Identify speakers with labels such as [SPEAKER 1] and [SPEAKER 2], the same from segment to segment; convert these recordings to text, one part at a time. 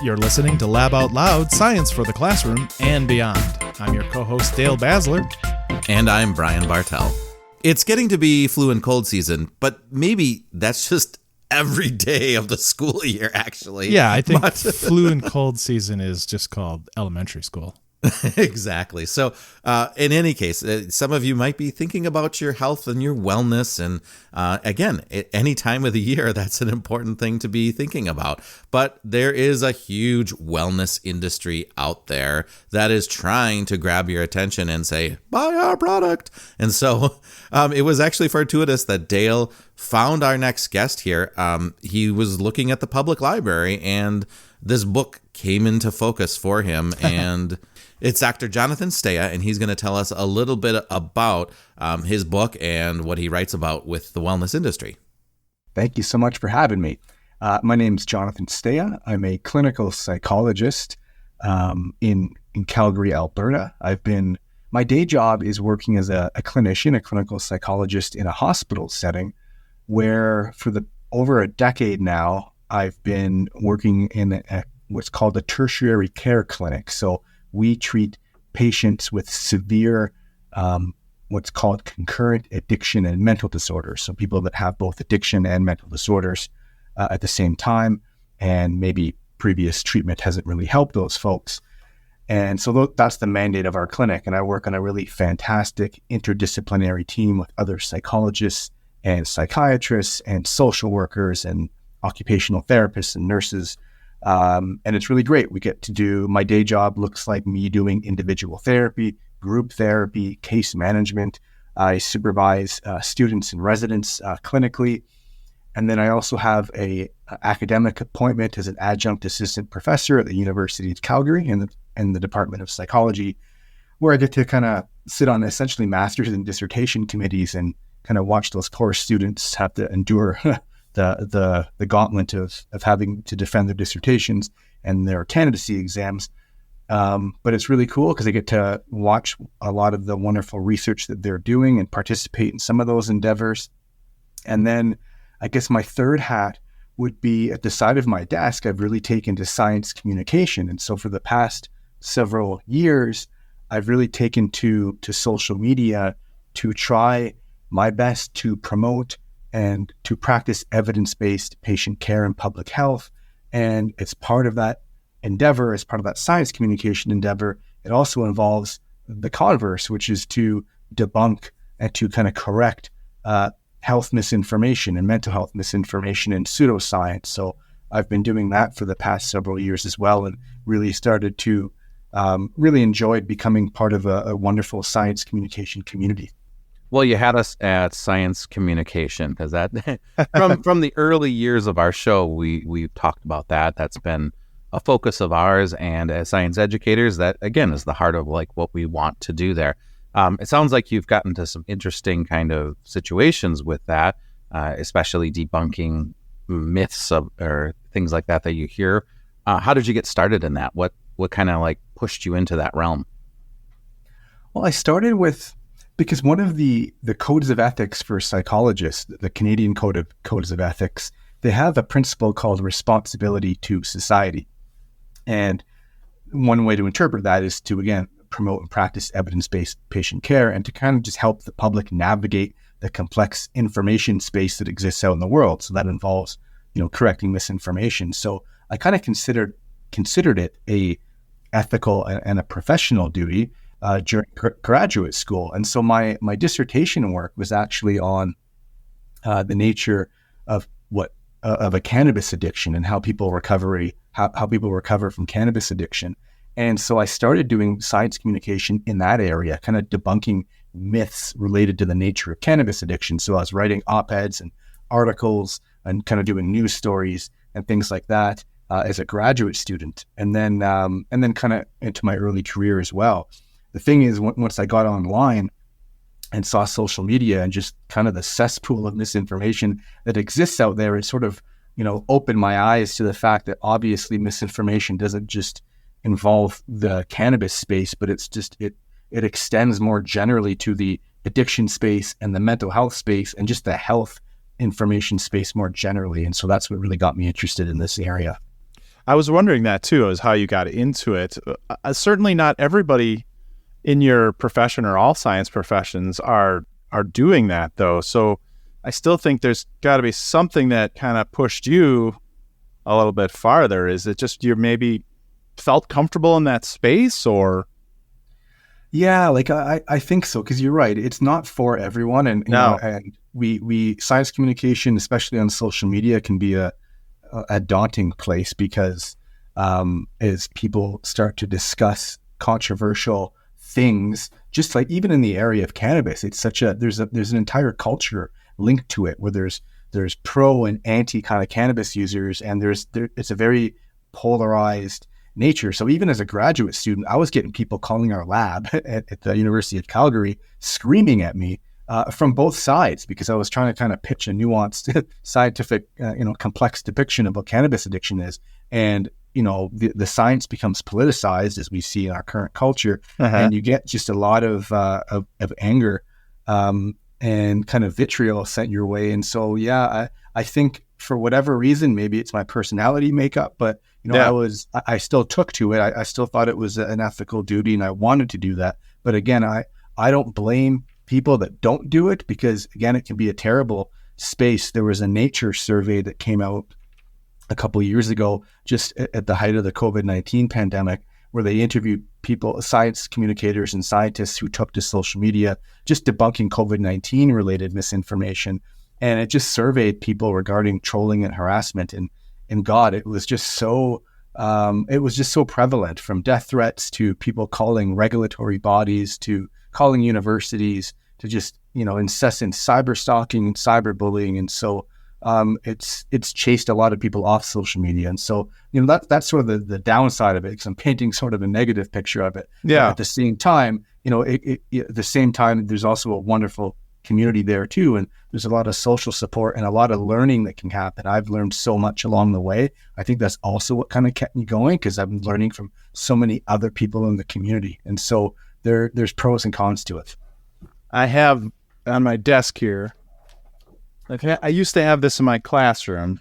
[SPEAKER 1] You're listening to Lab Out Loud, Science for the Classroom and Beyond. I'm your co-host, Dale Basler.
[SPEAKER 2] And I'm Brian Bartel. It's getting to be flu and cold season, but maybe that's just every day of the school year, actually.
[SPEAKER 1] Yeah, I think flu and cold season is just called elementary school.
[SPEAKER 2] Exactly. So in any case, some of you might be thinking about your health and your wellness. And again, at any time of the year, that's an important thing to be thinking about. But there is a huge wellness industry out there that is trying to grab your attention and say, buy our product. And so it was actually fortuitous that Dale found our next guest here. He was looking at the public library and this book came into focus for him. And it's Dr. Jonathan Stea, and he's going to tell us a little bit about his book and what he writes about with the wellness industry.
[SPEAKER 3] Thank you so much for having me. My name is Jonathan Stea. I'm a clinical psychologist in Calgary, Alberta. My day job is working as a clinician, a clinical psychologist in a hospital setting, where for over a decade now, I've been working in what's called a tertiary care clinic. So we treat patients with severe, what's called concurrent addiction and mental disorders. So people that have both addiction and mental disorders at the same time, and maybe previous treatment hasn't really helped those folks. And so that's the mandate of our clinic. And I work on a really fantastic interdisciplinary team with other psychologists and psychiatrists and social workers and occupational therapists and nurses. And it's really great. We get to do, my day job looks like me doing individual therapy, group therapy, case management. I supervise students and residents clinically. And then I also have a academic appointment as an adjunct assistant professor at the University of Calgary in the Department of Psychology, where I get to kind of sit on essentially master's and dissertation committees and kind of watch those poor students have to endure the gauntlet of having to defend their dissertations and their candidacy exams. But it's really cool because I get to watch a lot of the wonderful research that they're doing and participate in some of those endeavors. And then I guess my third hat would be at the side of my desk, I've really taken to science communication. And so for the past several years, I've really taken to social media to try my best to promote and to practice evidence-based patient care and public health. And as part of that endeavor, as part of that science communication endeavor, it also involves the converse, which is to debunk and to kind of correct health misinformation and mental health misinformation and pseudoscience. So I've been doing that for the past several years as well, and really started to really enjoyed becoming part of a wonderful science communication community.
[SPEAKER 4] Well, you had us at science communication because that from the early years of our show, we've talked about that. That's been a focus of ours, and as science educators, that again is the heart of like what we want to do there. It sounds like you've gotten to some interesting kind of situations with that, especially debunking myths or things like that you hear. How did you get started in that? What kind of like pushed you into that realm?
[SPEAKER 3] Well, I started because one of the codes of ethics for psychologists, the Canadian Codes of Ethics, they have a principle called responsibility to society. And one way to interpret that is to, again, promote and practice evidence-based patient care and to kind of just help the public navigate the complex information space that exists out in the world. So that involves, correcting misinformation. So I kind of considered it a ethical and a professional duty during graduate school. And so my dissertation work was actually on the nature of a cannabis addiction and how people recover from cannabis addiction. And so I started doing science communication in that area, kind of debunking myths related to the nature of cannabis addiction. So I was writing op-eds and articles and kind of doing news stories and things like that as a graduate student. And then kind of into my early career as well. The thing is, once I got online and saw social media and just kind of the cesspool of misinformation that exists out there, it sort of, opened my eyes to the fact that obviously misinformation doesn't just involve the cannabis space, but it extends more generally to the addiction space and the mental health space and just the health information space more generally. And so that's what really got me interested in this area.
[SPEAKER 1] I was wondering that too, is how you got into it. Certainly not everybody in your profession or all science professions are doing that though. So I still think there's got to be something that kind of pushed you a little bit farther. Is it just you maybe felt comfortable in that space, or?
[SPEAKER 3] Yeah, like I think so, because you're right. It's not for everyone, and you know, and we science communication, especially on social media, can be a daunting place because as people start to discuss controversial things, just like even in the area of cannabis, it's such a there's an entire culture linked to it where there's pro and anti kind of cannabis users, and it's a very polarized nature. So even as a graduate student, I was getting people calling our lab at the University of Calgary screaming at me from both sides, because I was trying to kind of pitch a nuanced scientific, complex depiction of what cannabis addiction is. And, you know, the science becomes politicized, as we see in our current culture, and you get just a lot of anger and kind of vitriol sent your way. And so, yeah, I think for whatever reason, maybe it's my personality makeup, but you know, I still took to it. I still thought it was an ethical duty, and I wanted to do that. But again, I don't blame people that don't do it, because again, it can be a terrible space. There was a Nature survey that came out a couple of years ago, just at the height of the COVID-19 pandemic, where they interviewed people, science communicators and scientists who took to social media, just debunking COVID-19 related misinformation. And it just surveyed people regarding trolling and harassment. And God, it was just so prevalent, from death threats to people calling regulatory bodies, to calling universities, to just, you know, incessant cyber stalking and cyber bullying. And so it's chased a lot of people off social media. And so, you know, that's sort of the downside of it, because I'm painting sort of a negative picture of it.
[SPEAKER 1] Yeah.
[SPEAKER 3] But at the same time, you know, at the same time, there's also a wonderful community there too, and there's a lot of social support and a lot of learning that can happen. I've learned so much along the way. I think that's also what kind of kept me going, because I've been learning from so many other people in the community. And so there's pros and cons to it.
[SPEAKER 1] I have on my desk here, I used to have this in my classroom.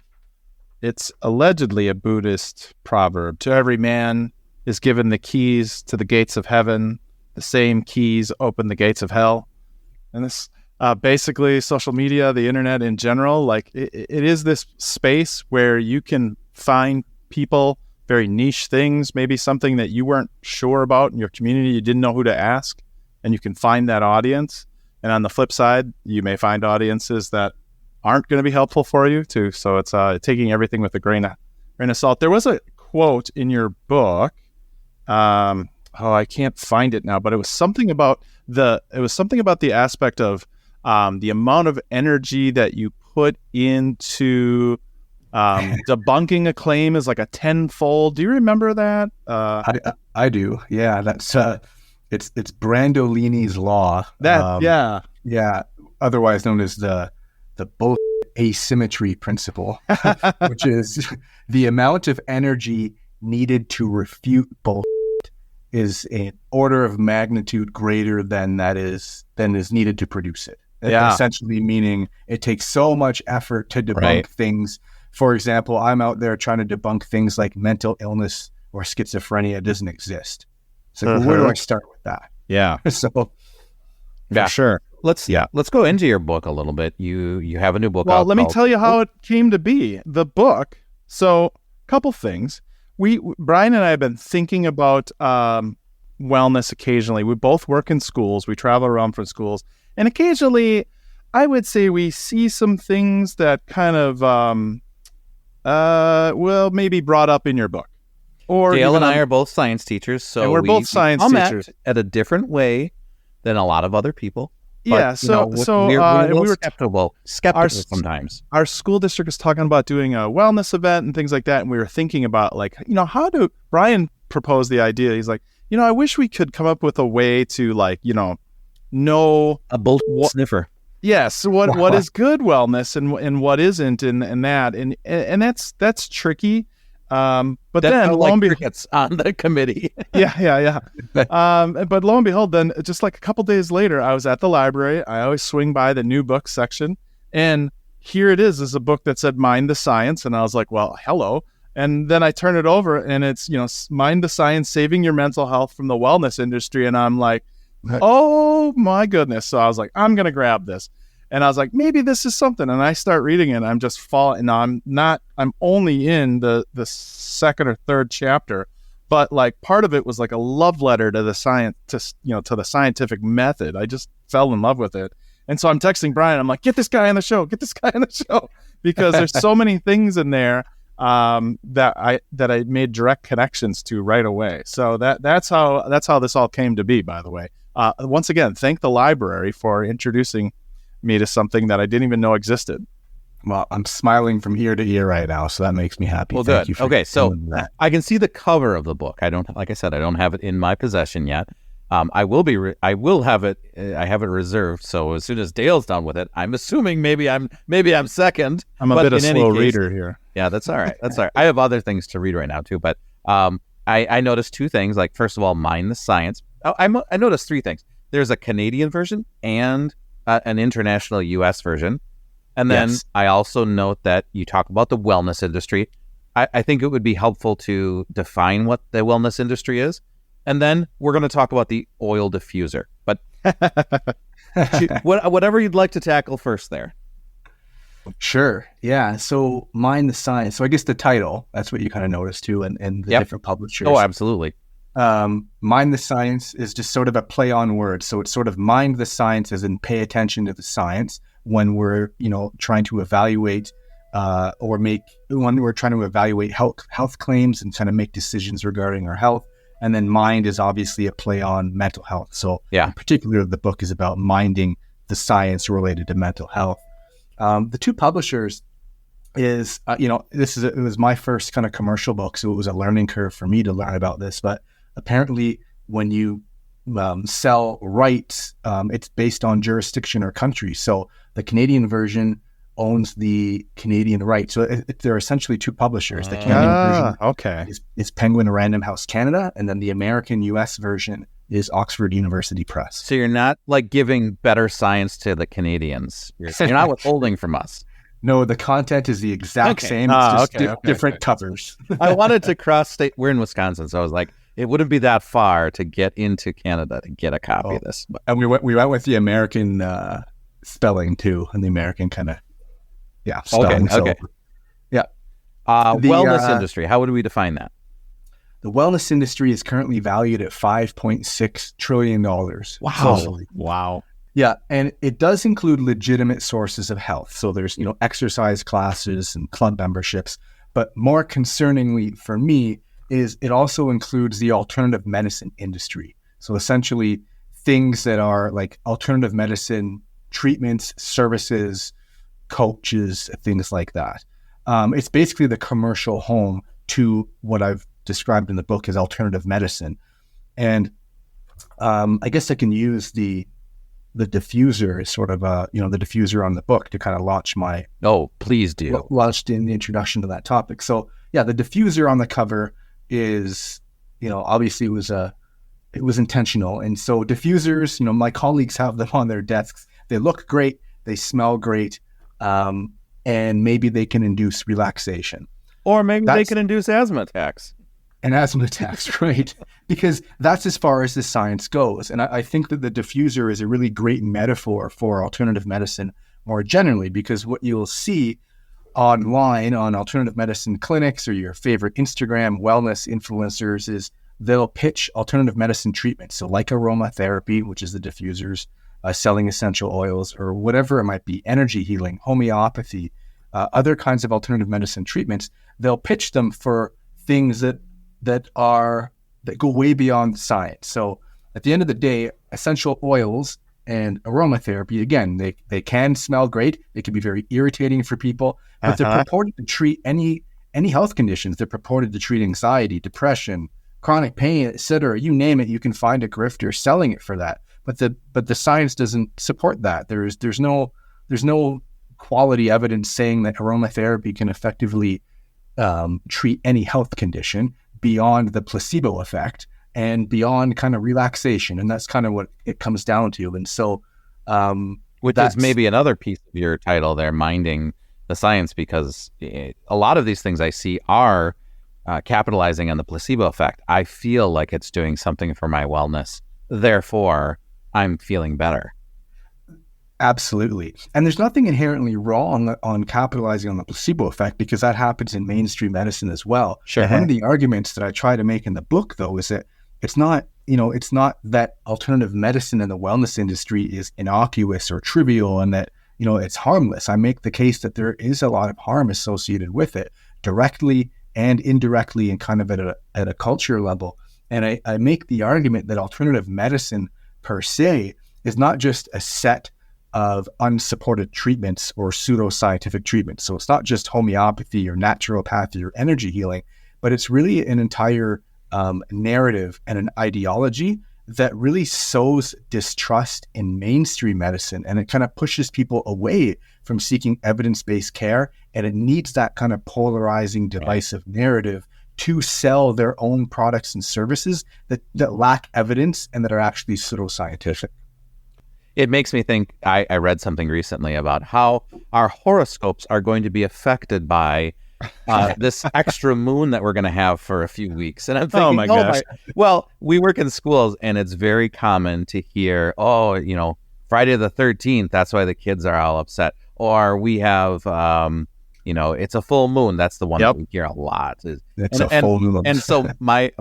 [SPEAKER 1] It's allegedly a Buddhist proverb: to every man is given the keys to the gates of heaven, the same keys open the gates of hell. And this basically, social media, the internet in general, like it is this space where you can find people, very niche things, maybe something that you weren't sure about in your community, you didn't know who to ask, and you can find that audience. And on the flip side, you may find audiences that aren't going to be helpful for you too. So it's taking everything with a grain of salt. There was a quote in your book. I can't find it now, but it was something about the aspect of the amount of energy that you put into debunking a claim is like a tenfold. Do you remember that?
[SPEAKER 3] I do. Yeah, that's it's Brandolini's law.
[SPEAKER 1] Yeah.
[SPEAKER 3] Otherwise known as the bullshit asymmetry principle, which is the amount of energy needed to refute bullshit is an order of magnitude greater than is needed to produce it. Essentially meaning it takes so much effort to debunk things. For example, I'm out there trying to debunk things like mental illness or schizophrenia doesn't exist. So where do I start with that?
[SPEAKER 4] Yeah.
[SPEAKER 3] So
[SPEAKER 4] for sure. Let's go into your book a little bit. You have a new book out.
[SPEAKER 1] Well, let me tell you how it came to be. The book. So, couple things. Brian and I have been thinking about wellness occasionally. We both work in schools. We travel around from schools. And occasionally, I would say we see some things that kind of, maybe brought up in your book. Or
[SPEAKER 4] Dale and I are both science teachers. So
[SPEAKER 1] we're both science teachers.
[SPEAKER 4] At a different way than a lot of other people.
[SPEAKER 1] But,
[SPEAKER 4] we're a little skeptical sometimes.
[SPEAKER 1] Our school district is talking about doing a wellness event and things like that, and we were thinking about, like, you know, Brian proposed the idea. He's like, you know, I wish we could come up with a way to, like, you know
[SPEAKER 4] a bullshit sniffer.
[SPEAKER 1] Yes, what is good wellness and what isn't, and that's tricky. But then lo and behold,
[SPEAKER 4] it's on the committee.
[SPEAKER 1] yeah. But lo and behold, then just like a couple days later, I was at the library. I always swing by the new book section, and here it is a book that said "Mind the Science," and I was like, well, hello. And then I turn it over and it's, Mind the Science, Saving Your Mental Health from the Wellness Industry. And I'm like, oh my goodness. So I was like, I'm going to grab this. And I was like, maybe this is something. And I start reading it and I'm just falling. I'm only in the second or third chapter, but like part of it was like a love letter to the science, to the scientific method. I just fell in love with it. And so I'm texting Brian. I'm like, get this guy on the show, because there's so many things in there that I made direct connections to right away. So that's how this all came to be, by the way. Once again, thank the library for introducing me to something that I didn't even know existed.
[SPEAKER 3] Well, I'm smiling from ear to ear right now, so that makes me happy.
[SPEAKER 4] Well,
[SPEAKER 3] Thank
[SPEAKER 4] good.
[SPEAKER 3] you for
[SPEAKER 4] Okay, so
[SPEAKER 3] doing that.
[SPEAKER 4] I can see the cover of the book. Like I said, I don't have it in my possession yet. I will have it. I have it reserved. So as soon as Dale's done with it, I'm assuming maybe I'm second.
[SPEAKER 1] I'm a bit of a slow reader here.
[SPEAKER 4] Yeah, that's all right. That's all right. I have other things to read right now too, but I noticed two things. Like, first of all, Mind the Science. I noticed three things. There's a Canadian version and an international U.S. version. And then
[SPEAKER 3] Yes.
[SPEAKER 4] I also note that you talk about the wellness industry. I think it would be helpful to define what the wellness industry is. And then we're going to talk about the oil diffuser. But whatever you'd like to tackle first there.
[SPEAKER 3] Sure. Yeah. So Mind the Science. So I guess the title, that's what you kind of noticed too, and the
[SPEAKER 4] Yep.
[SPEAKER 3] different publishers.
[SPEAKER 4] Oh, absolutely.
[SPEAKER 3] Mind the Science is just sort of a play on words. So it's sort of mind the science as in pay attention to the science when we're, trying to evaluate when we're trying to evaluate health claims and trying to make decisions regarding our health. And then mind is obviously a play on mental health. So
[SPEAKER 4] Yeah.
[SPEAKER 3] in particular, the book is about minding the science related to mental health. The two publishers is, it was my first kind of commercial book. So it was a learning curve for me to learn about this. But apparently when you sell rights, it's based on jurisdiction or country. So the Canadian version owns the Canadian rights. So there are essentially two publishers. The Canadian version
[SPEAKER 1] Okay.
[SPEAKER 3] is Penguin Random House Canada, and then the American US version is Oxford University Press.
[SPEAKER 4] So you're not like giving better science to the Canadians. You're not withholding from us.
[SPEAKER 3] No, the content is the exact
[SPEAKER 4] Okay.
[SPEAKER 3] same. It's just different
[SPEAKER 1] okay.
[SPEAKER 3] covers.
[SPEAKER 4] I wanted to cross state. We're in Wisconsin, so I was like, it wouldn't be that far to get into Canada to get a copy of this. But
[SPEAKER 3] And we went with the American spelling too, and the American kind of spelling.
[SPEAKER 4] okay.
[SPEAKER 3] Yeah.
[SPEAKER 4] Wellness industry. How would we define that?
[SPEAKER 3] The wellness industry is currently valued at $5.6 trillion. globally.
[SPEAKER 1] Wow.
[SPEAKER 3] Yeah, and it does include legitimate sources of health. So there's, exercise classes and club memberships. But more concerningly for me is it also includes the alternative medicine industry. So essentially things that are like alternative medicine treatments, services, coaches, things like that. It's basically the commercial home to what I've described in the book as alternative medicine. And I guess I can use the diffuser as sort of the diffuser on the book to kind of launch
[SPEAKER 4] Oh, please do.
[SPEAKER 3] launched in the introduction to that topic. So yeah, the diffuser on the cover is, obviously it was intentional. And so diffusers, my colleagues have them on their desks. They look great. They smell great. And maybe they can induce relaxation.
[SPEAKER 4] Or maybe they
[SPEAKER 3] That's-
[SPEAKER 4] can induce asthma attacks.
[SPEAKER 3] And asthma attacks, right? Because that's as far as the science goes. And I think that the diffuser is a really great metaphor for alternative medicine more generally, because what you'll see online on alternative medicine clinics or your favorite Instagram wellness influencers is they'll pitch alternative medicine treatments. So like aromatherapy, which is the diffusers, selling essential oils or whatever it might be, energy healing, homeopathy, other kinds of alternative medicine treatments, they'll pitch them for things that go way beyond science. So at the end of the day, essential oils and aromatherapy, again, they can smell great. They can be very irritating for people, but they're purported to treat any health conditions. They're purported to treat anxiety, depression, chronic pain, etc. You name it, you can find a grifter selling it for that. But the science doesn't support that. There's no quality evidence saying that aromatherapy can effectively treat any health condition beyond the placebo effect and beyond kind of relaxation. And that's kind of what it comes down to. And so,
[SPEAKER 4] Which is maybe another piece of your title there, minding the science, because a lot of these things I see are capitalizing on the placebo effect. I feel like it's doing something for my wellness. Therefore, I'm feeling better.
[SPEAKER 3] Absolutely. And there's nothing inherently wrong on capitalizing on the placebo effect, because that happens in mainstream medicine as well.
[SPEAKER 4] Sure.
[SPEAKER 3] And one of the arguments that I try to make in the book, though, is that it's not that alternative medicine in the wellness industry is innocuous or trivial and that, it's harmless. I make the case that there is a lot of harm associated with it, directly and indirectly, and kind of at a culture level. And I make the argument that alternative medicine per se is not just a set of unsupported treatments or pseudoscientific treatments. So it's not just homeopathy or naturopathy or energy healing, but it's really an entire narrative and an ideology that really sows distrust in mainstream medicine, and it kind of pushes people away from seeking evidence-based care, and it needs that kind of polarizing, divisive narrative to sell their own products and services that lack evidence and that are actually pseudoscientific.
[SPEAKER 4] It makes me think, I read something recently about how our horoscopes are going to be affected by this extra moon that we're going to have for a few weeks. And I'm thinking,
[SPEAKER 1] oh my gosh.
[SPEAKER 4] Well, we work in schools and it's very common to hear, Friday the 13th, that's why the kids are all upset. Or we have, it's a full moon. That's the one that we hear a lot.
[SPEAKER 3] It's a full moon.
[SPEAKER 4] And so my,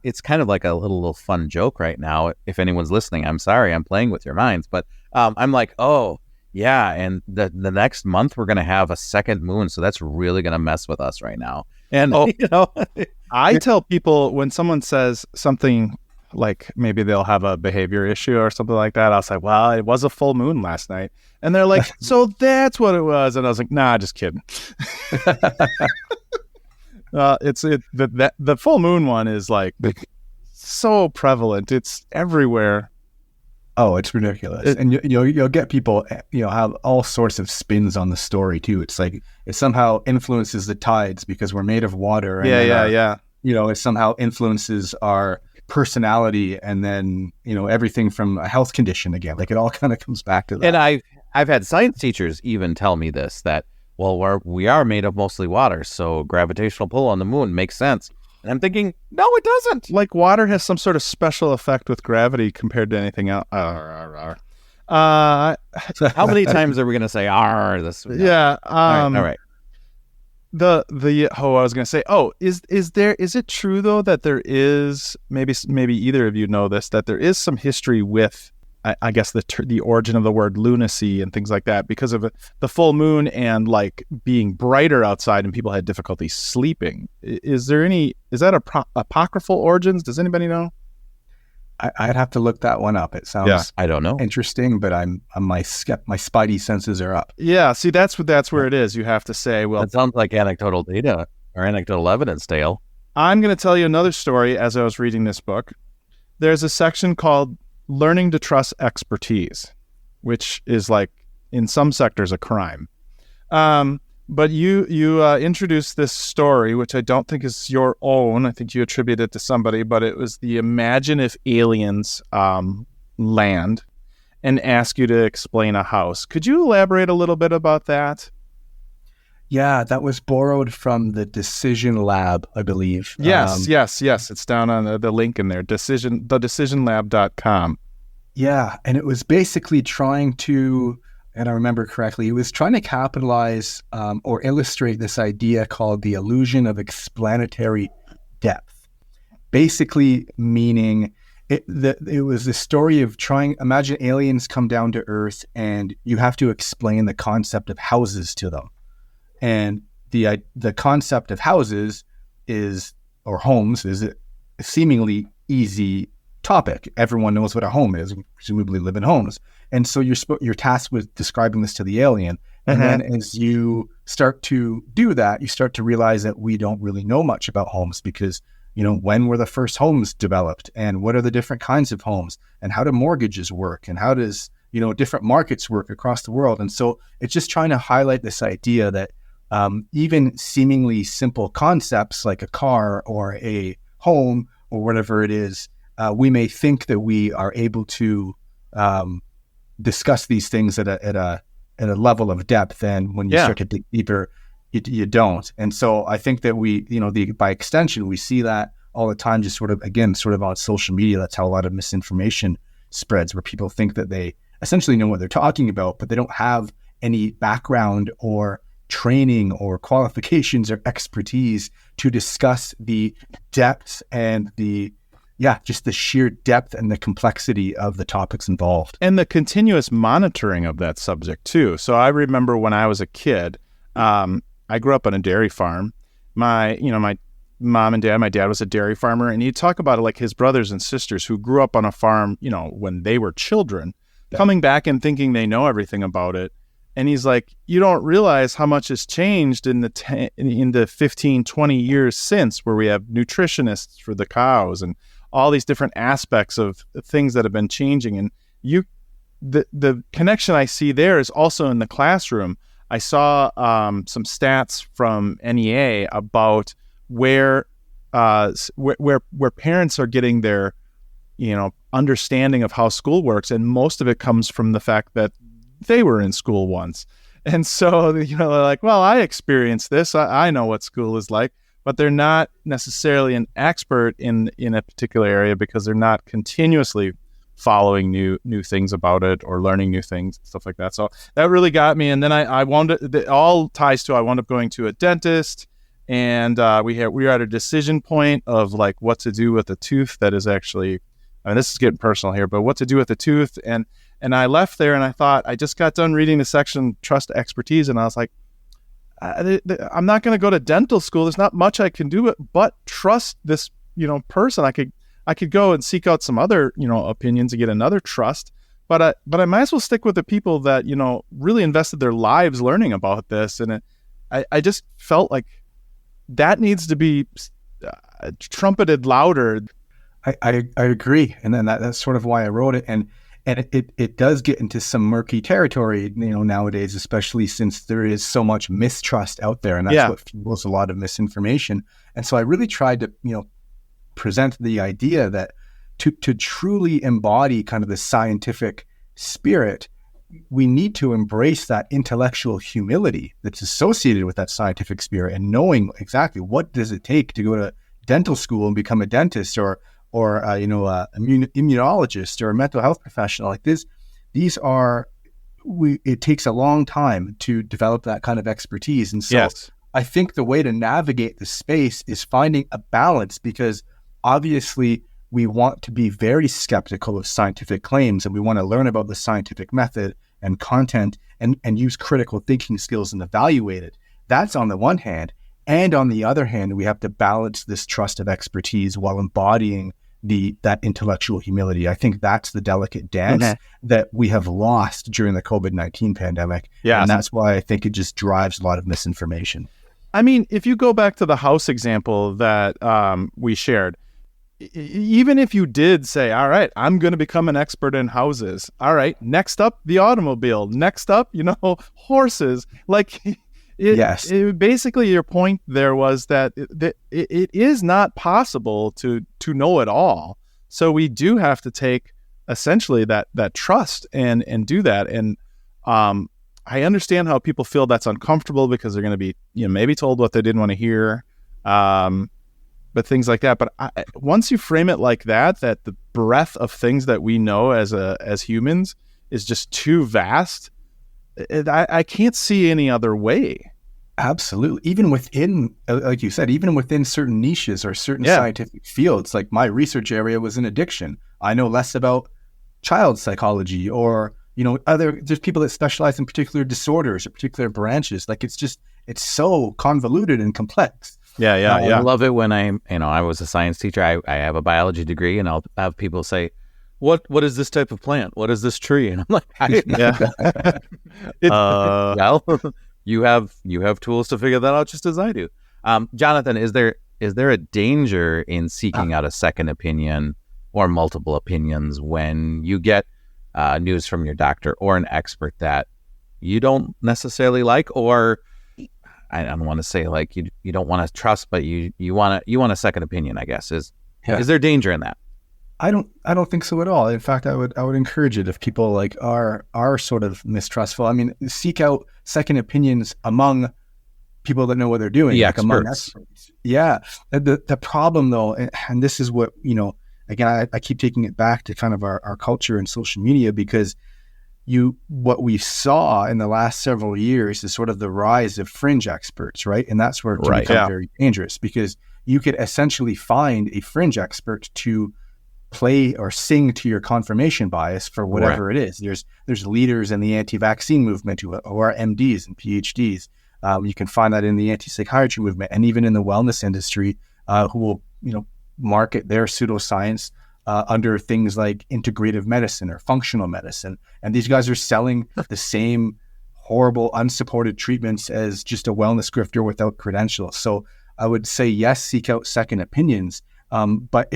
[SPEAKER 4] it's kind of like a little fun joke right now. If anyone's listening, I'm sorry, I'm playing with your minds, but I'm like, oh yeah. And the next month we're going to have a second moon. So that's really going to mess with us right now. And,
[SPEAKER 1] I tell people when someone says something like maybe they'll have a behavior issue or something like that, I'll say, well, it was a full moon last night. And they're like, so that's what it was. And I was like, nah, just kidding. The full moon one is like so prevalent. It's everywhere.
[SPEAKER 3] Oh, it's ridiculous. And you'll get people, have all sorts of spins on the story too. It's like it somehow influences the tides because we're made of water. And
[SPEAKER 1] Yeah.
[SPEAKER 3] It somehow influences our personality, and then, everything from a health condition again. Like it all kind of comes back to that.
[SPEAKER 4] And I've had science teachers even tell me this, that, well, we are made of mostly water, so gravitational pull on the moon makes sense. And I'm thinking, no, it doesn't.
[SPEAKER 1] Like water has some sort of special effect with gravity compared to anything else.
[SPEAKER 4] How many times are we going to say "r"? This? No.
[SPEAKER 1] Yeah.
[SPEAKER 4] All right.
[SPEAKER 1] I was going to say, is it true though that there is, maybe either of you know this, that there is some history with, I guess the origin of the word lunacy and things like that because of the full moon and like being brighter outside and people had difficulty sleeping. Is that apocryphal origins? Does anybody know?
[SPEAKER 3] I'd have to look that one up. It sounds
[SPEAKER 4] I don't know,
[SPEAKER 3] interesting, but my spidey senses are up.
[SPEAKER 1] Yeah, see, that's where it is. You have to say, well,
[SPEAKER 4] it sounds like anecdotal data or anecdotal evidence, Dale.
[SPEAKER 1] I'm going to tell you another story as I was reading this book. There's a section called Learning to Trust Expertise, which is like in some sectors a crime. But you introduced this story, which I don't think is your own. I think you attribute it to somebody, but it was the Imagine If Aliens land and ask you to explain a house. Could you elaborate a little bit about that?
[SPEAKER 3] Yeah, that was borrowed from the Decision Lab, I believe.
[SPEAKER 1] Yes. It's down on the link in there, thedecisionlab.com.
[SPEAKER 3] Yeah, and it was basically trying to, and I remember correctly, it was trying to capitalize or illustrate this idea called the illusion of explanatory depth. Basically meaning it was the story of imagine aliens come down to Earth and you have to explain the concept of houses to them. And the concept of houses or homes is a seemingly easy topic. Everyone knows what a home is. We presumably live in homes. And so you're tasked with describing this to the alien. And then as you start to do that, you start to realize that we don't really know much about homes because, when were the first homes developed and what are the different kinds of homes and how do mortgages work and how does, different markets work across the world. And so it's just trying to highlight this idea that even seemingly simple concepts like a car or a home or whatever it is, we may think that we are able to discuss these things at a level of depth. And when you start to dig deeper, you don't. And so I think that we, by extension, we see that all the time, just sort of on social media. That's how a lot of misinformation spreads, where people think that they essentially know what they're talking about, but they don't have any background or training or qualifications or expertise to discuss the depth and just the sheer depth and the complexity of the topics involved.
[SPEAKER 1] And the continuous monitoring of that subject too. So I remember when I was a kid, I grew up on a dairy farm. My mom and dad, my dad was a dairy farmer, and he'd talk about it like his brothers and sisters who grew up on a farm, when they were children, coming back and thinking they know everything about it. And he's like, you don't realize how much has changed in the 15, 20 years since, where we have nutritionists for the cows and all these different aspects of things that have been changing. And the connection I see there is also in the classroom. I saw some stats from NEA about where parents are getting their understanding of how school works, and most of it comes from the fact that they were in school once. And so they're like, well, I experienced this, I know what school is like, but they're not necessarily an expert in a particular area because they're not continuously following new things about it or learning new things, stuff like that. So that really got me. And then I wound up, it all ties to, I wound up going to a dentist, and we were at a decision point of like what to do with a tooth that is actually, this is getting personal here, but what to do with the tooth. And I left there and I thought, I just got done reading the section, Trust Expertise, and I was like, I'm not going to go to dental school. There's not much I can do, but trust this, person. I could go and seek out some other, opinions and get another trust, but I might as well stick with the people that, really invested their lives learning about this. And I just felt like that needs to be trumpeted louder.
[SPEAKER 3] I agree. And then that's sort of why I wrote it. And it does get into some murky territory, nowadays, especially since there is so much mistrust out there, and that's what fuels a lot of misinformation. And so I really tried to, present the idea that to truly embody kind of the scientific spirit, we need to embrace that intellectual humility that's associated with that scientific spirit, and knowing exactly what does it take to go to dental school and become a dentist or immunologist or a mental health professional. Like this, it takes a long time to develop that kind of expertise. And so I think the way to navigate the space is finding a balance, because obviously we want to be very skeptical of scientific claims, and we want to learn about the scientific method and content and use critical thinking skills and evaluate it. That's on the one hand. And on the other hand, we have to balance this trust of expertise while embodying that intellectual humility. I think that's the delicate dance that we have lost during the COVID-19 pandemic. Yeah. And that's why I think it just drives a lot of misinformation.
[SPEAKER 1] I mean, if you go back to the house example that we shared, even if you did say, all right, I'm going to become an expert in houses. All right, next up, the automobile. Next up, horses. Like, basically, your point there was that it is not possible to know it all. So we do have to take essentially that trust and do that. And I understand how people feel that's uncomfortable because they're going to be maybe told what they didn't want to hear, but things like that. But once you frame it like that the breadth of things that we know as humans is just too vast. I can't see any other way.
[SPEAKER 3] Absolutely. Even within, like you said, even within certain niches or certain scientific fields, like my research area was in addiction. I know less about child psychology or, there's people that specialize in particular disorders or particular branches. Like it's so convoluted and complex.
[SPEAKER 4] I love it when I was a science teacher. I have a biology degree, and I'll have people say, What is this type of plant? What is this tree? And I'm like, well, you have tools to figure that out just as I do. Jonathan, is there a danger in seeking out a second opinion or multiple opinions when you get news from your doctor or an expert that you don't necessarily like, or I don't want to say like you don't want to trust, but you want a second opinion, I guess. Is there danger in that?
[SPEAKER 3] I don't think so at all. In fact, I would encourage it if people like are sort of mistrustful. I mean, seek out second opinions among people that know what they're doing,
[SPEAKER 4] The
[SPEAKER 3] like among
[SPEAKER 4] experts.
[SPEAKER 3] experts. Yeah. The problem though, and this is what, again, I keep taking it back to kind of our culture and social media, because what we saw in the last several years is sort of the rise of fringe experts, right? And that's where it can
[SPEAKER 4] Right.
[SPEAKER 3] become
[SPEAKER 1] Yeah.
[SPEAKER 3] very dangerous, because you could essentially find a fringe expert to play or sing to your confirmation bias for whatever it is. There's leaders in the anti-vaccine movement who are MDs and PhDs. You can find that in the anti-psychiatry movement, and even in the wellness industry, who will market their pseudoscience under things like integrative medicine or functional medicine. And these guys are selling the same horrible, unsupported treatments as just a wellness grifter without credentials. So I would say, yes, seek out second opinions. But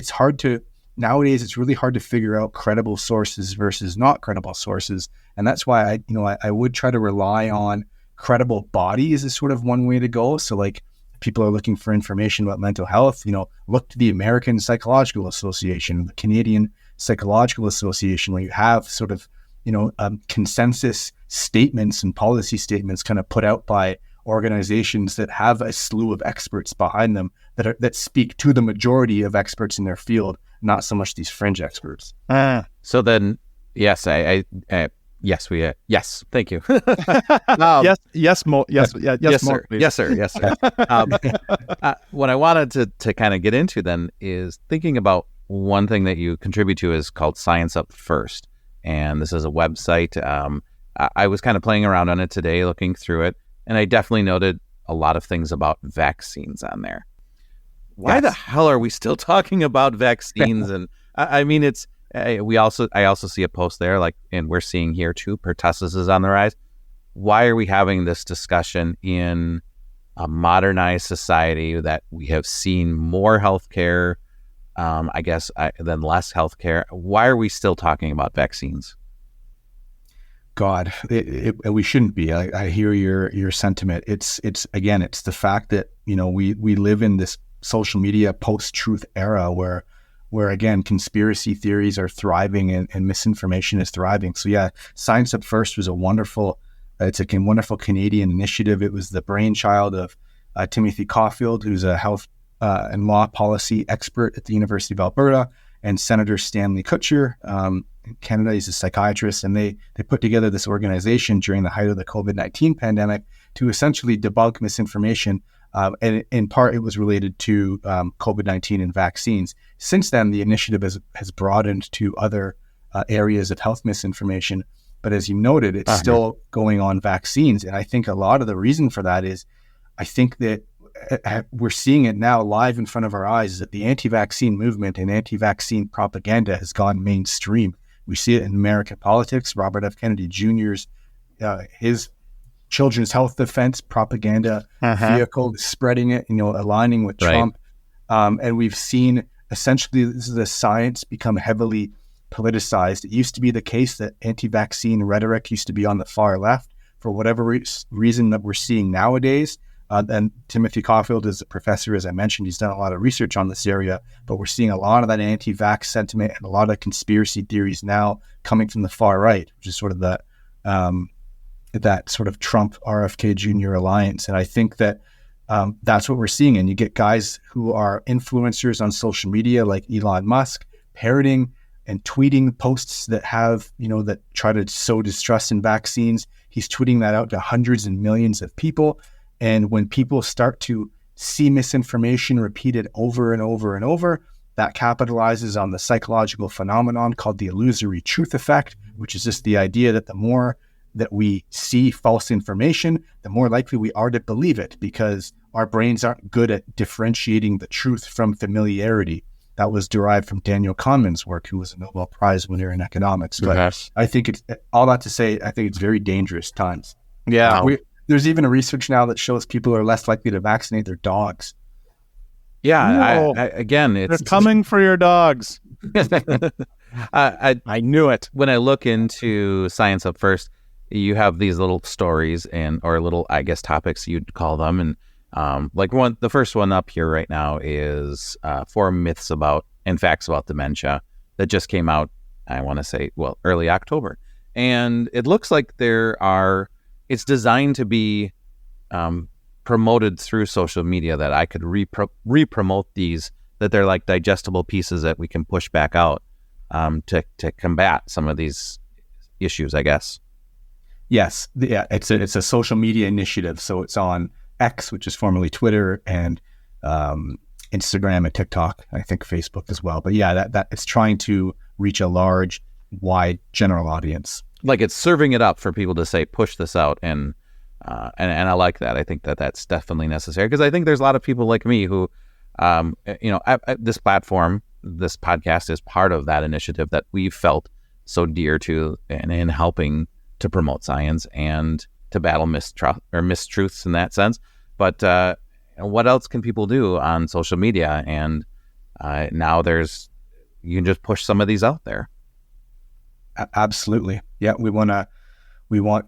[SPEAKER 3] nowadays, it's really hard to figure out credible sources versus not credible sources. And that's why I would try to rely on credible bodies as sort of one way to go. So like, people are looking for information about mental health, look to the American Psychological Association, the Canadian Psychological Association, where you have sort of, consensus statements and policy statements kind of put out by organizations that have a slew of experts behind them that speak to the majority of experts in their field, not so much these fringe experts.
[SPEAKER 4] So then, yes, yes, thank you.
[SPEAKER 1] Yes,
[SPEAKER 4] sir.
[SPEAKER 1] more, please.
[SPEAKER 4] Yes, sir. Yes, sir. What I wanted to kind of get into then is thinking about one thing that you contribute to is called Science Up First. And this is a website. I was kind of playing around on it today, looking through it, and I definitely noted a lot of things about vaccines on there. Why the hell are we still talking about vaccines? And I mean, I also see a post there, and we're seeing here too, pertussis is on the rise. Why are we having this discussion in a modernized society that we have seen more healthcare, than less healthcare? Why are we still talking about vaccines?
[SPEAKER 3] God, we shouldn't be. I hear your sentiment. It's the fact that we live in this social media post-truth era where again, conspiracy theories are thriving and misinformation is thriving. So yeah, Science Up First was a wonderful Canadian initiative. It was the brainchild of Timothy Caulfield, who's a health and law policy expert at the University of Alberta, and Senator Stanley Kutcher. In Canada, he's a psychiatrist, and they put together this organization during the height of the COVID-19 pandemic to essentially debunk misinformation. And in part, it was related to COVID-19 and vaccines. Since then, the initiative has broadened to other areas of health misinformation. But as you noted, it's still going on vaccines. And I think a lot of the reason for that is, I think that we're seeing it now live in front of our eyes, is that the anti-vaccine movement and anti-vaccine propaganda has gone mainstream. We see it in American politics. Robert F. Kennedy Jr.'s his children's health defense propaganda vehicle is spreading it, aligning with Trump. And we've seen essentially the science become heavily politicized. It used to be the case that anti-vaccine rhetoric used to be on the far left. For whatever reason that we're seeing nowadays, and Timothy Caulfield is a professor, as I mentioned. He's done a lot of research on this area, but we're seeing a lot of that anti-vax sentiment and a lot of conspiracy theories now coming from the far right, which is sort of that sort of Trump RFK Jr. alliance. And I think that that's what we're seeing. And you get guys who are influencers on social media like Elon Musk parroting and tweeting posts that have, that try to sow distrust in vaccines. He's tweeting that out to hundreds and millions of people. And when people start to see misinformation repeated over and over and over, that capitalizes on the psychological phenomenon called the illusory truth effect, which is just the idea that the more that we see false information, the more likely we are to believe it, because our brains aren't good at differentiating the truth from familiarity. That was derived from Daniel Kahneman's work, who was a Nobel Prize winner in economics. But I think it's all that to say, I think it's very dangerous times.
[SPEAKER 1] Yeah.
[SPEAKER 3] There's even a research now that shows people are less likely to vaccinate their dogs.
[SPEAKER 4] Yeah. They're
[SPEAKER 1] coming for your dogs.
[SPEAKER 4] I knew it. When I look into Science Up First, you have these little stories or little, I guess, topics you'd call them. And the first one up here right now is 4 myths about and facts about dementia that just came out, I want to say, early October. And it looks like it's designed to be promoted through social media, that I could re-promote these, that they're like digestible pieces that we can push back out to combat some of these issues, I guess.
[SPEAKER 3] Yes, it's a social media initiative. So it's on X, which is formerly Twitter, and Instagram and TikTok. I think Facebook as well. But yeah, that it's trying to reach a large, wide, general audience.
[SPEAKER 4] Like it's serving it up for people to say, push this out, and I like that. I think that's definitely necessary, because I think there's a lot of people like me who, this platform, this podcast is part of that initiative that we've felt so dear to, and in helping to promote science and to battle mistruths in that sense. But what else can people do on social media? And now you can just push some of these out there.
[SPEAKER 3] Absolutely. Yeah, we want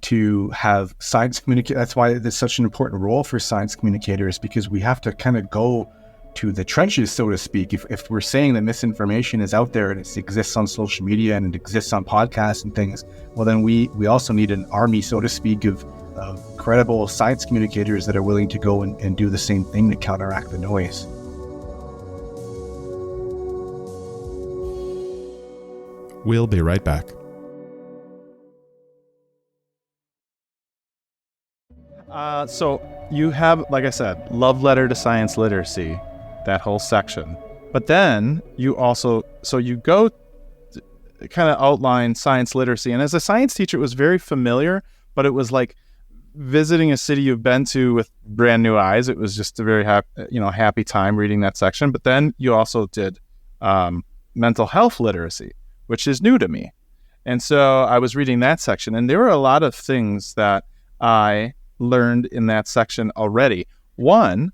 [SPEAKER 3] to have science communicate. That's why there's such an important role for science communicators, because we have to kind of go to the trenches, so to speak. If we're saying that misinformation is out there and it exists on social media and it exists on podcasts and things, well, then we also need an army, so to speak, of credible science communicators that are willing to go and do the same thing to counteract the noise.
[SPEAKER 5] We'll be right back.
[SPEAKER 1] So you have, like I said, Love Letter to Science Literacy, that whole section. But then you also, so you go kind of outline science literacy. And as a science teacher, it was very familiar, but it was like visiting a city you've been to with brand new eyes. It was just a very happy time reading that section. But then you also did mental health literacy, which is new to me. And so I was reading that section, and there were a lot of things that I learned in that section already. One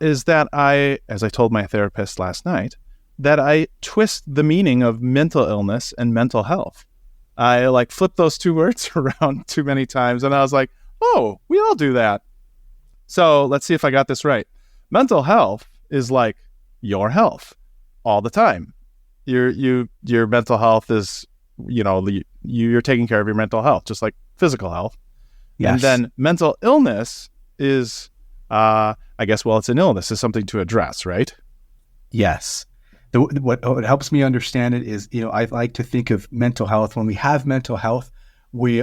[SPEAKER 1] is that as I told my therapist last night, that I twist the meaning of mental illness and mental health. I flipped those two words around too many times, and I was like, oh, we all do that. So let's see if I got this right. Mental health is like your health all the time. Your mental health is, you're taking care of your mental health, just like physical health. Yes. And then mental illness is, it's an illness. It's something to address, right?
[SPEAKER 3] Yes. What helps me understand it is, I like to think of mental health. When we have mental health, we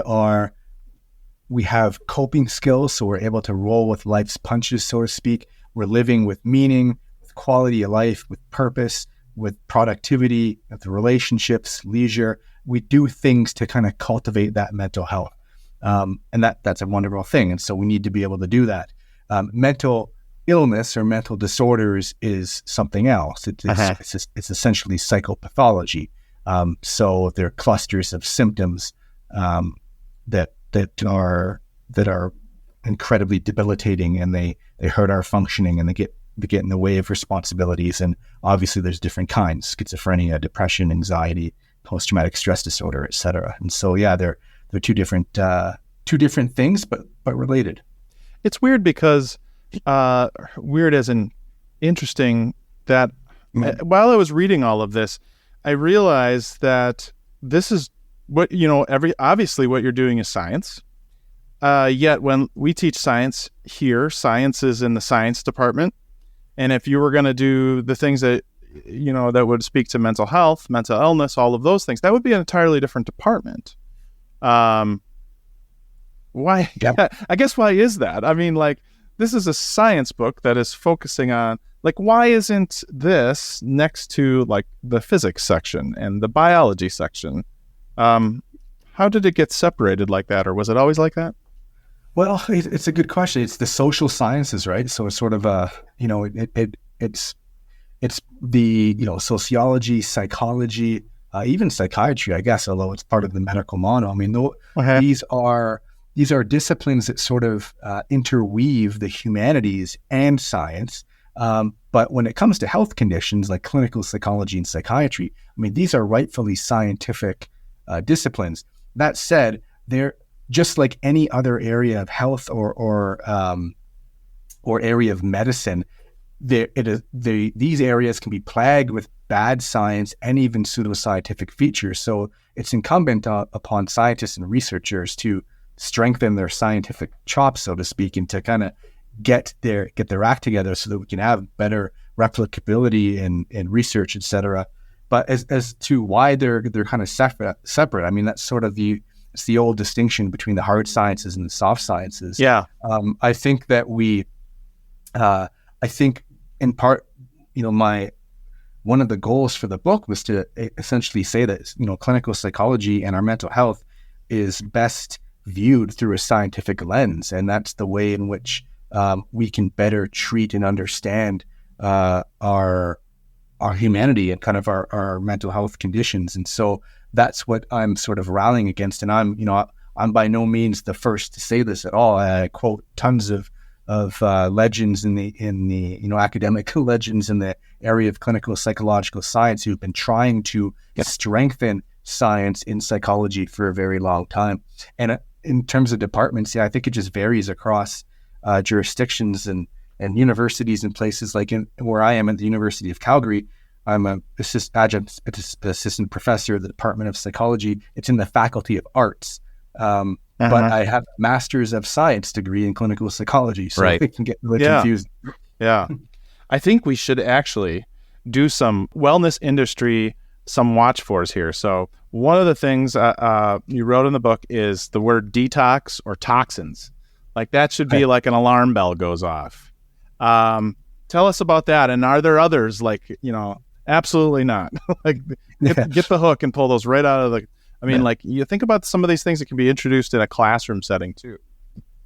[SPEAKER 3] have coping skills, so we're able to roll with life's punches, so to speak. We're living with meaning, with quality of life, with purpose, with productivity, with relationships, leisure. We do things to kind of cultivate that mental health. And that's a wonderful thing. And so we need to be able to do that. Mental illness or mental disorders is something else. It's essentially psychopathology. So there are clusters of symptoms that are incredibly debilitating, and they hurt our functioning, and they get in the way of responsibilities. And obviously there's different kinds: schizophrenia, depression, anxiety, post-traumatic stress disorder, etc. And so they're two different things, but related.
[SPEAKER 1] It's weird because weird as in interesting that while I was reading all of this, I realized that this is what, obviously what you're doing is science. Yet when we teach science here, science is in the science department. And if you were going to do the things that, that would speak to mental health, mental illness, all of those things, that would be an entirely different department. Why? Yep. I guess why is that? I mean, this is a science book that is focusing on, why isn't this next to the physics section and the biology section? How did it get separated like that, or was it always like that?
[SPEAKER 3] Well, it's a good question. It's the social sciences, right? So it's sort of it's the sociology, psychology, even psychiatry, I guess, although it's part of the medical model. I mean, these are disciplines that sort of interweave the humanities and science. But when it comes to health conditions like clinical psychology and psychiatry, I mean, these are rightfully scientific disciplines. That said, they're just like any other area of health or area of medicine. These areas can be plagued with bad science and even pseudoscientific features. So it's incumbent upon scientists and researchers to strengthen their scientific chops, so to speak, and to kind of get their act together so that we can have better replicability in research, etc. But as to why they're kind of separate, I mean, that's sort of it's the old distinction between the hard sciences and the soft sciences.
[SPEAKER 1] Yeah.
[SPEAKER 3] I think that I think in part, one of the goals for the book was to essentially say that, clinical psychology and our mental health is best viewed through a scientific lens. And that's the way in which we can better treat and understand our humanity and kind of our mental health conditions. And so that's what I'm sort of rallying against. And I'm by no means the first to say this at all. I quote tons of legends in the academic legends in the area of clinical psychological science who've been trying to strengthen science in psychology for a very long time. And in terms of departments, I think it just varies across jurisdictions and universities and places like where I am at the University of Calgary. I'm an adjunct assistant professor of the Department of Psychology. It's in the Faculty of Arts. But I have a Master's of Science degree in clinical psychology, so it can get really confusing.
[SPEAKER 1] Yeah. I think we should actually do some wellness industry, some watch fors here. So one of the things you wrote in the book is the word detox or toxins. Like that should be like an alarm bell goes off. Tell us about that. And are there others like, absolutely not. Like get the hook and pull those right out of the... I mean, like you think about some of these things that can be introduced in a classroom setting too.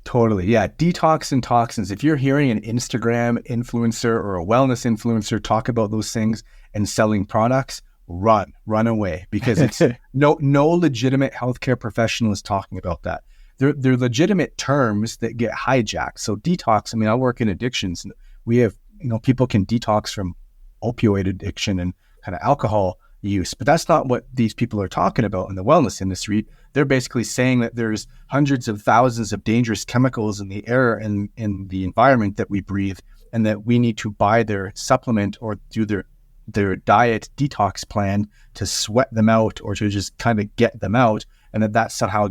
[SPEAKER 3] Totally. Yeah. Detox and toxins. If you're hearing an Instagram influencer or a wellness influencer talk about those things and selling products, run away, because it's no legitimate healthcare professional is talking about that. They're legitimate terms that get hijacked. So detox, I mean, I work in addictions. We have, people can detox from opioid addiction and kind of alcohol use, but that's not what these people are talking about in the wellness industry. They're basically saying that there's hundreds of thousands of dangerous chemicals in the air and in the environment that we breathe, and that we need to buy their supplement or do their diet detox plan to sweat them out or to just kind of get them out, and that's somehow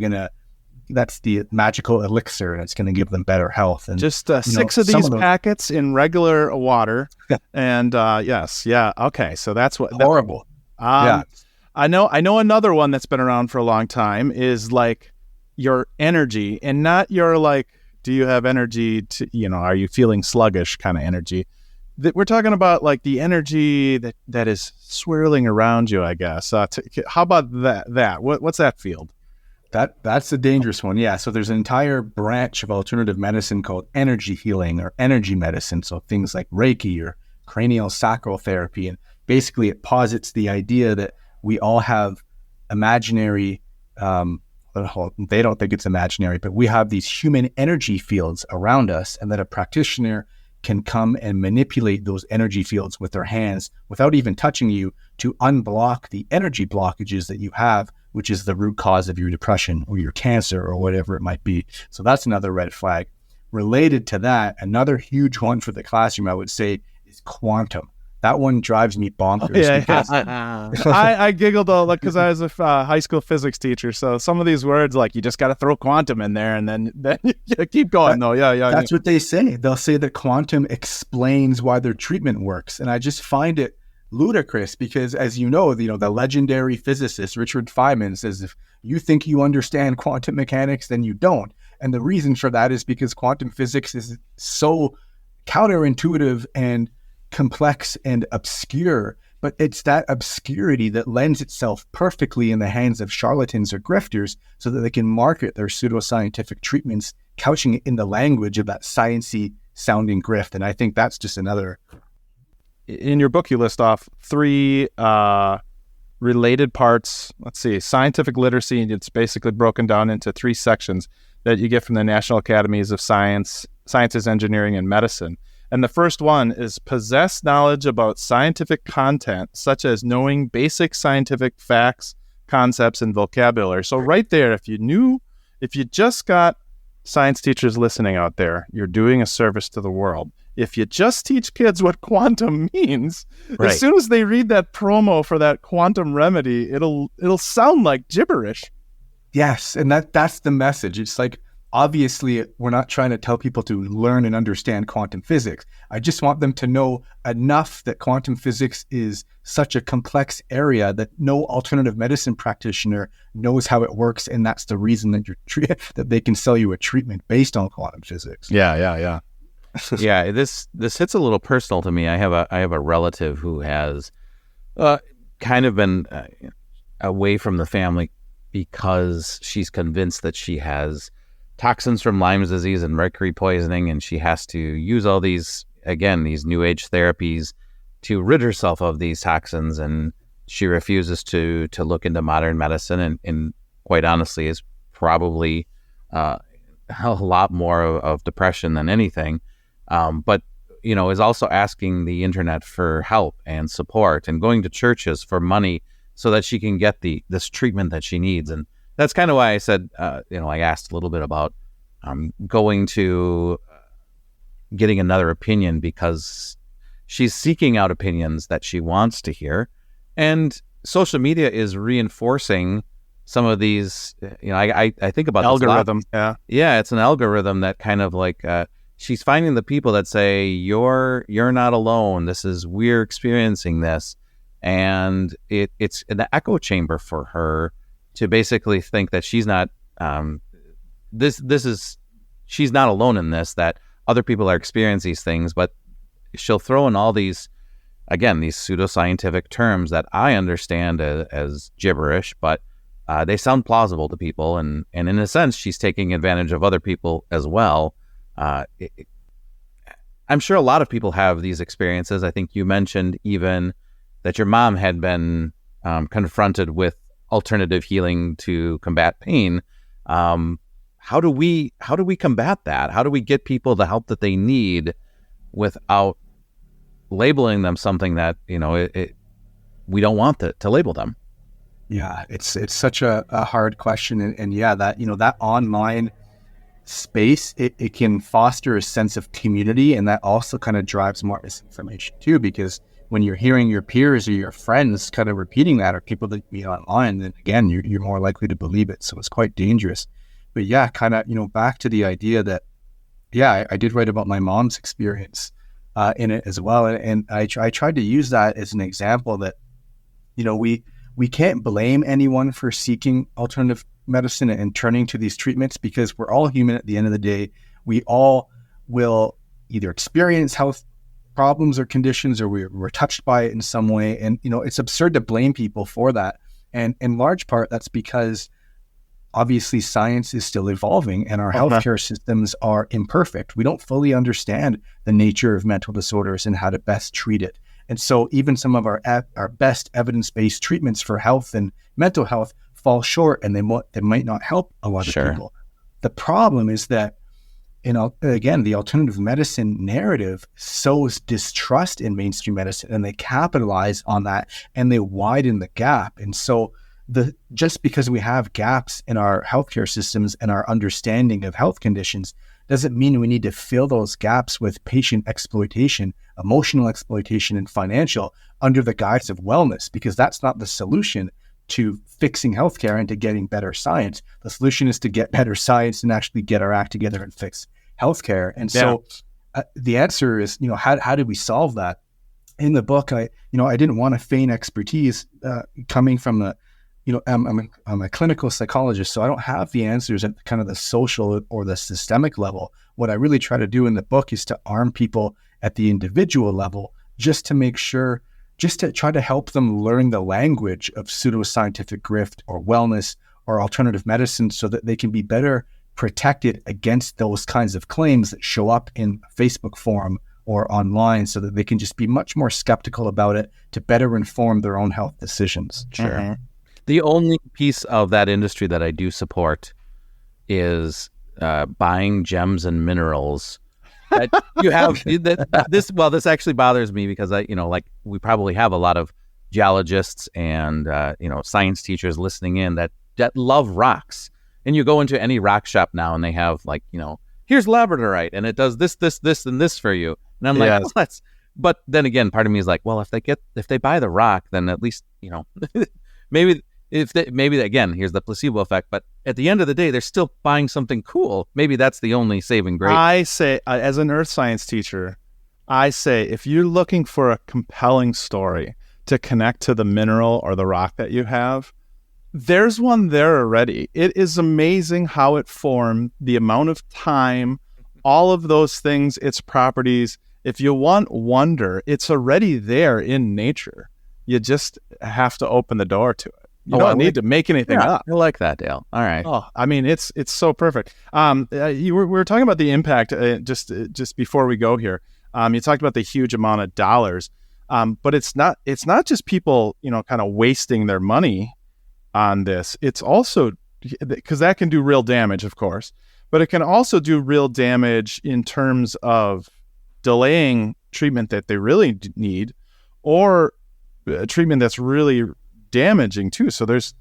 [SPEAKER 3] that's the magical elixir, and it's going to give them better health. And
[SPEAKER 1] just 6 of these packets in regular water, and okay, so that's what
[SPEAKER 3] horrible.
[SPEAKER 1] I know another one that's been around for a long time is like your energy, and not your like, do you have energy to, are you feeling sluggish kind of energy. That we're talking about like the energy that is swirling around you, I guess. How about that? What's that field?
[SPEAKER 3] That's a dangerous one. Yeah. So there's an entire branch of alternative medicine called energy healing or energy medicine. So things like Reiki or cranial sacral therapy. And basically it posits the idea that we all have imaginary, they don't think it's imaginary, but we have these human energy fields around us, and that a practitioner can come and manipulate those energy fields with their hands without even touching you to unblock the energy blockages that you have, which is the root cause of your depression or your cancer or whatever it might be. So that's another red flag. Related to that, another huge one for the classroom, I would say, is quantum. That one drives me bonkers. Because
[SPEAKER 1] I giggled because I was a high school physics teacher. So some of these words, like you just got to throw quantum in there, and then you keep going.
[SPEAKER 3] That's what they say. They'll say that quantum explains why their treatment works, and I just find it ludicrous because, as you know, the legendary physicist Richard Feynman says, if you think you understand quantum mechanics, then you don't. And the reason for that is because quantum physics is so counterintuitive and complex and obscure, but it's that obscurity that lends itself perfectly in the hands of charlatans or grifters so that they can market their pseudoscientific treatments, couching it in the language of that sciencey sounding grift. And I think that's just another.
[SPEAKER 1] In your book, you list off 3 related parts. Let's see, scientific literacy, and it's basically broken down into 3 sections that you get from the National Academies of Sciences, Engineering, and Medicine. And the first one is possess knowledge about scientific content, such as knowing basic scientific facts, concepts, and vocabulary. So right there, if you just got science teachers listening out there, you're doing a service to the world. If you just teach kids what quantum means, as soon as they read that promo for that quantum remedy, it'll sound like gibberish.
[SPEAKER 3] Yes, and that's the message. It's like obviously, we're not trying to tell people to learn and understand quantum physics. I just want them to know enough that quantum physics is such a complex area that no alternative medicine practitioner knows how it works, and that's the reason that that they can sell you a treatment based on quantum physics.
[SPEAKER 1] Yeah.
[SPEAKER 4] Yeah, this hits a little personal to me. I have a relative who has kind of been away from the family because she's convinced that she has toxins from Lyme's disease and mercury poisoning, and she has to use all these new age therapies to rid herself of these toxins, and she refuses to look into modern medicine, and quite honestly is probably a lot more of depression than anything, but is also asking the internet for help and support and going to churches for money so that she can get this treatment that she needs. And that's kind of why I said, I asked a little bit about going to getting another opinion, because she's seeking out opinions that she wants to hear. And social media is reinforcing some of these, I think about
[SPEAKER 1] algorithm.
[SPEAKER 4] This a lot. Yeah, it's an algorithm that kind of like, she's finding the people that say, you're not alone. We're experiencing this. And it's an echo chamber for her to basically think that she's not she's not alone in this, that other people are experiencing these things. But she'll throw in all these pseudoscientific terms that I understand as gibberish, but they sound plausible to people, and in a sense she's taking advantage of other people as well. I'm sure a lot of people have these experiences. I think you mentioned even that your mom had been confronted with alternative healing to combat pain. How do we combat that? How do we get people the help that they need without labeling them something that we don't want to label them?
[SPEAKER 3] Yeah, it's such a hard question, and yeah, that that online space, it can foster a sense of community, and that also kind of drives more misinformation too, because when you're hearing your peers or your friends kind of repeating that, or people that you meet online, then again, you're more likely to believe it. So it's quite dangerous. But yeah, kind of, back to the idea that, yeah, I did write about my mom's experience in it as well. And I tried to use that as an example that, we can't blame anyone for seeking alternative medicine and turning to these treatments, because we're all human at the end of the day. We all will either experience health problems or conditions, or we're touched by it in some way. And, it's absurd to blame people for that. And in large part, that's because obviously science is still evolving and our healthcare systems are imperfect. We don't fully understand the nature of mental disorders and how to best treat it. And so even some of our best evidence-based treatments for health and mental health fall short, and they might not help a lot of people. The problem is that, again, the alternative medicine narrative sows distrust in mainstream medicine, and they capitalize on that and they widen the gap. And so just because we have gaps in our healthcare systems and our understanding of health conditions doesn't mean we need to fill those gaps with patient exploitation, emotional exploitation, and financial under the guise of wellness, because that's not the solution to fixing healthcare and to getting better science. The solution is to get better science and actually get our act together and fix healthcare. And so the answer is, how do we solve that? In the book, I didn't want to feign expertise coming from I'm a clinical psychologist, so I don't have the answers at kind of the social or the systemic level. What I really try to do in the book is to arm people at the individual level, just to try to help them learn the language of pseudoscientific grift or wellness or alternative medicine, so that they can be better protected against those kinds of claims that show up in a Facebook forum or online, so that they can just be much more skeptical about it to better inform their own health decisions.
[SPEAKER 4] Sure. Mm-hmm. The only piece of that industry that I do support is buying gems and minerals. That you have this actually bothers me, because we probably have a lot of geologists and science teachers listening in that love rocks. And you go into any rock shop now and they have here's labradorite and it does this, and this for you. And I'm like, well, but then again, part of me is like, well, if they buy the rock, then at least, maybe maybe again, here's the placebo effect, but at the end of the day, they're still buying something cool. Maybe that's the only saving grace.
[SPEAKER 1] I say, as an earth science teacher, I say, if you're looking for a compelling story to connect to the mineral or the rock that you have, there's one there already. It is amazing how it formed, the amount of time, all of those things, its properties. If you want wonder, it's already there in nature. You just have to open the door to it. You don't need to make anything up.
[SPEAKER 4] I like that, Dale. All right.
[SPEAKER 1] Oh, I mean, it's so perfect. We were talking about the impact just before we go here. You talked about the huge amount of dollars, but it's not just people, kind of wasting their money on this. It's also because that can do real damage, of course, but it can also do real damage in terms of delaying treatment that they really need, or treatment that's really damaging too. So there's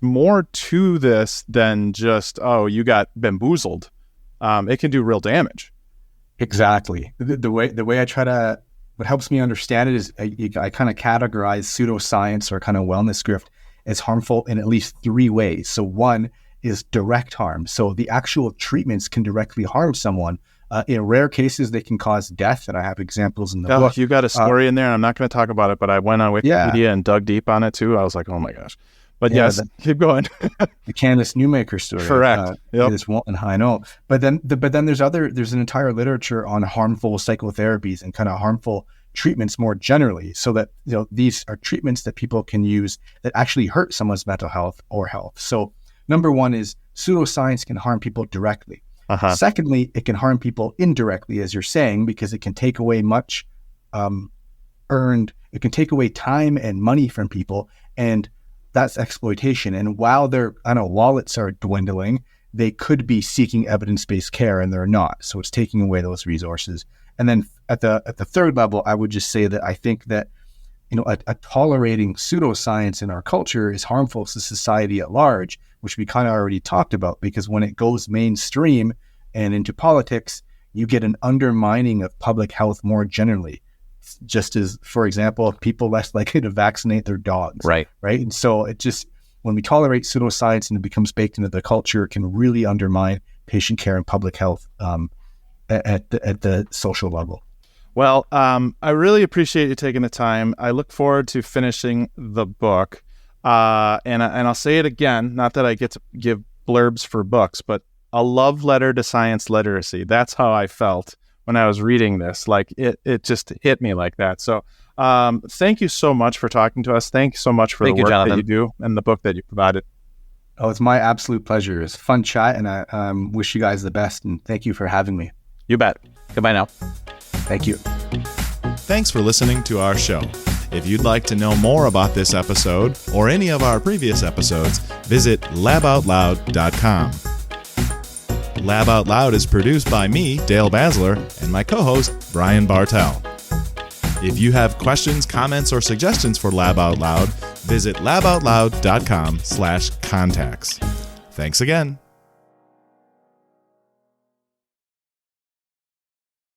[SPEAKER 1] more to this than just, oh, you got bamboozled. It can do real damage.
[SPEAKER 3] Exactly. The way I try to, what helps me understand it is I kind of categorize pseudoscience or kind of wellness grift as harmful in at least 3 ways. So one is direct harm. So the actual treatments can directly harm someone. In rare cases, they can cause death, and I have examples in the book.
[SPEAKER 1] You got a story in there, and I'm not going to talk about it, but I went on Wikipedia and dug deep on it too. I was like, oh my gosh. But yes, keep going.
[SPEAKER 3] The Candace Newmaker story.
[SPEAKER 1] Correct.
[SPEAKER 3] Is one, I know. But then there's an entire literature on harmful psychotherapies and kind of harmful treatments more generally, so that these are treatments that people can use that actually hurt someone's mental health or health. So number one is pseudoscience can harm people directly. Secondly, it can harm people indirectly, as you're saying, because it can take away much earned. It can take away time and money from people, and that's exploitation. And while their wallets are dwindling, they could be seeking evidence-based care, and they're not. So it's taking away those resources. And then at the third level, I would just say that I think that a tolerating pseudoscience in our culture is harmful to society at large, which we kind of already talked about, because when it goes mainstream and into politics, you get an undermining of public health more generally. Just as, for example, people less likely to vaccinate their dogs. Right. And so it just, when we tolerate pseudoscience and it becomes baked into the culture, it can really undermine patient care and public health at the social level.
[SPEAKER 1] Well, I really appreciate you taking the time. I look forward to finishing the book. And I'll say it again, not that I get to give blurbs for books, but a love letter to science literacy. That's how I felt when I was reading this. Like it just hit me like that. So thank you so much for talking to us. Thank you so much for the work that you do and the book that you provided.
[SPEAKER 3] Oh, it's my absolute pleasure. It's a fun chat, and I wish you guys the best, and thank you for having me.
[SPEAKER 4] You bet. Goodbye now.
[SPEAKER 3] Thank you.
[SPEAKER 5] Thanks for listening to our show. If you'd like to know more about this episode or any of our previous episodes, visit laboutloud.com. Lab Out Loud is produced by me, Dale Basler, and my co-host, Brian Bartell. If you have questions, comments, or suggestions for Lab Out Loud, visit laboutloud.com/contacts. Thanks again.